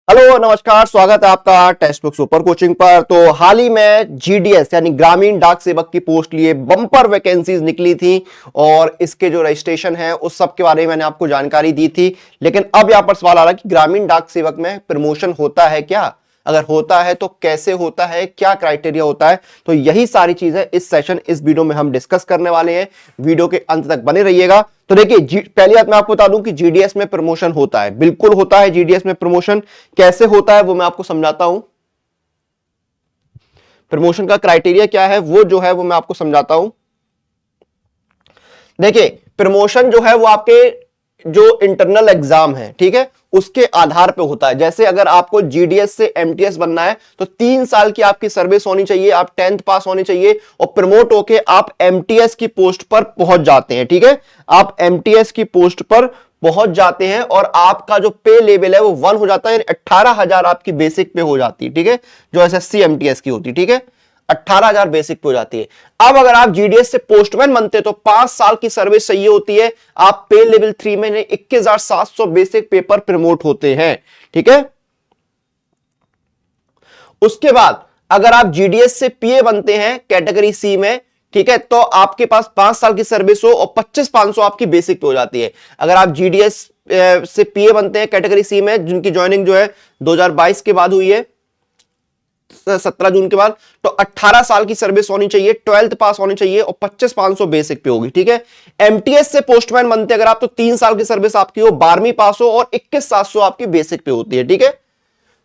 Hello नमस्कार, स्वागत है आपका टेक्स्ट बुक सुपर कोचिंग पर। तो हाल ही में जीडीएस यानी ग्रामीण डाक सेवक की पोस्ट लिए बम्पर वैकेंसीज निकली थी और इसके जो रजिस्ट्रेशन है उस सब के बारे में मैंने आपको जानकारी दी थी। लेकिन अब यहां पर सवाल आ रहा है कि ग्रामीण डाक सेवक में प्रमोशन होता है क्या, अगर होता है तो कैसे होता है, क्या क्राइटेरिया होता है। तो यही सारी चीजें इस वीडियो में हम डिस्कस करने वाले हैं। वीडियो के अंत तक बने रहिएगा। तो देखिए, पहली बात मैं आपको बता दूं कि जीडीएस में प्रमोशन होता है, बिल्कुल होता है। जीडीएस में प्रमोशन कैसे होता है वो मैं आपको समझाता हूं। प्रमोशन का क्राइटेरिया क्या है वो मैं आपको समझाता हूं। देखिए, प्रमोशन जो है वो आपके जो इंटरनल एग्जाम है, ठीक है, उसके आधार पे होता है। जैसे अगर आपको जीडीएस से एमटीएस बनना है तो 3 साल की आपकी सर्विस होनी चाहिए, आप 10th पास होने चाहिए और प्रमोट होके आप एमटीएस की पोस्ट पर पहुंच जाते हैं। ठीक है, आप एमटीएस की पोस्ट पर पहुंच जाते हैं और आपका जो पे लेवल है वो 1 हो जाता है, 18,000 आपकी बेसिक पे हो जाती है। ठीक है, जो एसएससी एमटीएस की होती है। ठीक है, 18,000 बेसिक पे हो जाती है। अब अगर आप जीडीएस से पोस्टमैन बनते तो 5 साल की सर्विस चाहिए होती है। आप पे लेवल 3 में 21,700 बेसिक पेपर प्रमोट होते हैं। ठीक है, उसके बाद अगर आप जीडीएस से पीए बनते हैं कैटेगरी सी में, ठीक है, तो आपके पास 5 साल की सर्विस हो और 25,500 आपकी बेसिक पे हो जाती है। अगर आप जीडीएस से पीए बनते हैं कैटेगरी सी में, जिनकी ज्वाइनिंग जो है 2022 के बाद हुई है, 17 जून के बाद, तो 18 साल की सर्विस होनी चाहिए, 12th पास होनी चाहिए और 25,500 बेसिक पे होगी। ठीक है, एमटीएस से पोस्टमैन बनते अगर आप तो 3 साल की सर्विस आपकी हो, 12वीं पास हो और 21,700 आपकी बेसिक पे होती है। ठीक है,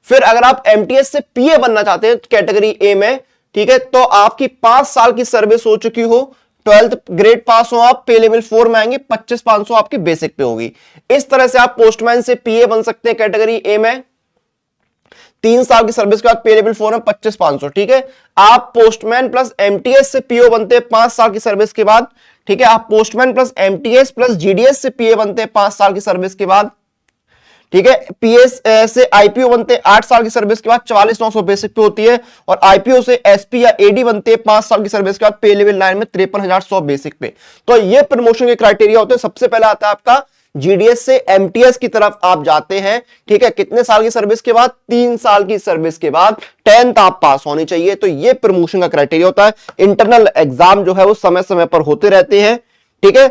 फिर अगर आप एमटीएस से पीए बनना चाहते हैं कैटेगरी ए में, ठीक है, तो आपकी 5 साल की सर्विस हो चुकी हो, 12th ग्रेड पास हो, आप पे लेवल 4 में आएंगे, 25,500 आपकी बेसिक पे होगी। इस तरह से आप पोस्टमैन से पीए बन सकते हैं कैटेगरी ए में, 3 साल की सर्विस के बाद पे लेवल 4 में 25,500। ठीक है, आप पोस्टमैन प्लस एमटीएस से पीओ बनते हैं 5 साल की सर्विस के बाद। ठीक है, आप postman plus MTS plus GDS से पीए बनते हैं 5 साल की सर्विस के बाद। ठीक है, पीएस से आईपीओ बनते हैं 8 साल की सर्विस के बाद, 44,900 बेसिक पे होती है। और आईपीओ से एसपी या एडी बनते हैं 5 साल की सर्विस के बाद, पे लेवल 9 में 53,100 बेसिक पे। तो ये प्रमोशन के क्राइटेरिया होते हैं। सबसे पहला आता है आपका जीडीएस से एमटीएस की तरफ आप जाते हैं। ठीक है, कितने साल की सर्विस के बाद? 3 साल की सर्विस के बाद 10th आप पास होनी चाहिए। तो ये प्रमोशन का क्राइटेरिया होता है। इंटरनल एग्जाम जो है वो समय समय पर होते रहते हैं। ठीक है,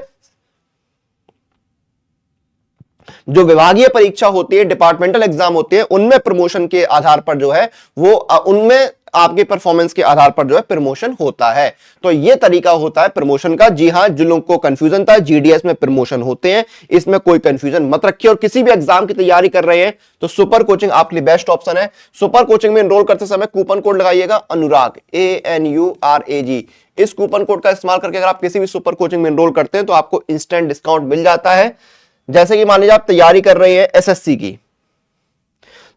जो विभागीय परीक्षा होती है, डिपार्टमेंटल एग्जाम होते हैं, उनमें प्रमोशन के आधार पर जो है वो उनमें आपके परफॉर्मेंस के आधार पर जो है प्रमोशन होता है। तो ये तरीका होता है प्रमोशन का। जी हां, जिन लोगों को कंफ्यूजन था, जीडीएस में प्रमोशन होते हैं, इसमें कोई कंफ्यूजन मत रखिए। और किसी भी एग्जाम की तैयारी कर रहे हैं तो सुपर कोचिंग आपके लिए बेस्ट ऑप्शन है। सुपर कोचिंग में एनरोल करते समय कूपन कोड लगाइएगा अनुराग, ANURAG। इस कूपन कोड का इस्तेमाल करके अगर आप किसी भी सुपर कोचिंग में एनरोल करते हैं तो आपको इंस्टेंट डिस्काउंट मिल जाता है। जैसे कि मान लीजिए आप तैयारी कर रहे हैं एसएससी की,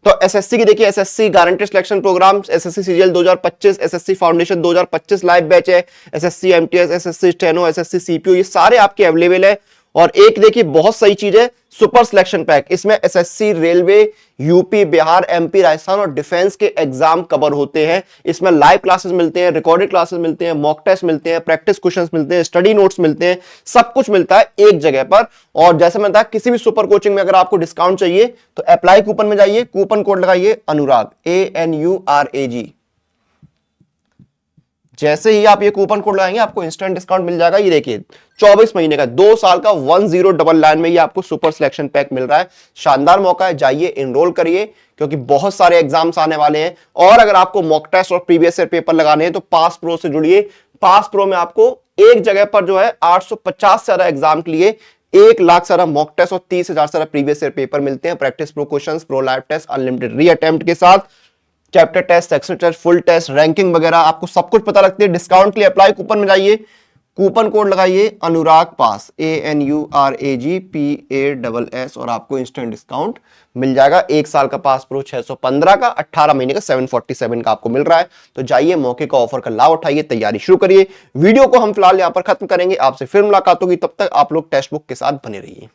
तो एसएससी की देखिए, SSC guaranteed selection programme, SSC CGL 2025, SSC foundation 2025 live batch है, SSC MTS, SSC steno, SSC CPO, ये सारे आपके अवेलेबल है। और एक देखिए बहुत सही चीज है, सुपर सिलेक्शन पैक। इसमें SSC, railway, UP, Bihar, MP, Rajasthan और डिफेंस के एग्जाम कवर होते हैं। इसमें लाइव क्लासेस मिलते हैं, रिकॉर्डेड क्लासेस मिलते हैं, मॉक टेस्ट मिलते हैं, प्रैक्टिस क्वेश्चंस मिलते हैं, स्टडी नोट्स मिलते हैं, सब कुछ मिलता है एक जगह पर। और जैसे मैंने बताया, किसी भी सुपर कोचिंग में अगर आपको डिस्काउंट चाहिए तो अप्लाई कूपन में जाइए, कूपन कोड लगाइए अनुराग, ANURAG। जैसे ही आप ये कूपन कोड लगाएंगे आपको इंस्टेंट डिस्काउंट मिल जाएगा। ये देखिए 24 महीने का, 2 साल का 1099 में ये आपको सुपर सिलेक्शन पैक मिल रहा है। शानदार मौका है, जाइए एनरोल करिए, क्योंकि बहुत सारे एग्जाम्स आने वाले हैं। और अगर आपको मॉक टेस्ट और प्रीवियस ईयर पेपर लगाने हैं तो पास प्रो से जुड़िए। पास प्रो में आपको एक जगह पर जो है 850 से ज्यादा एग्जाम के लिए 1 लाख से ज्यादा मॉक टेस्ट और 30,000 से ज्यादा प्रीवियस ईयर पेपर मिलते हैं। Practice pro questions, pro live test, unlimited reattempt के साथ, chapter test, section test, full test, ranking वगैरह आपको सब कुछ पता लगती है। डिस्काउंट के लिए अप्लाई कूपन में जाइए, कूपन कोड लगाइए अनुराग पास, ANURAGPASS, और आपको इंस्टेंट डिस्काउंट मिल जाएगा। 1 साल का पास प्रो 615 का, 18 महीने का 747 का आपको मिल रहा है। तो जाइए, मौके का ऑफर का लाभ उठाइए, तैयारी शुरू करिए। वीडियो को हम फिलहाल यहां पर खत्म करेंगे, आपसे फिर मुलाकात होगी। तब तक आप लोग टेक्स्ट बुक के साथ बने रहिए।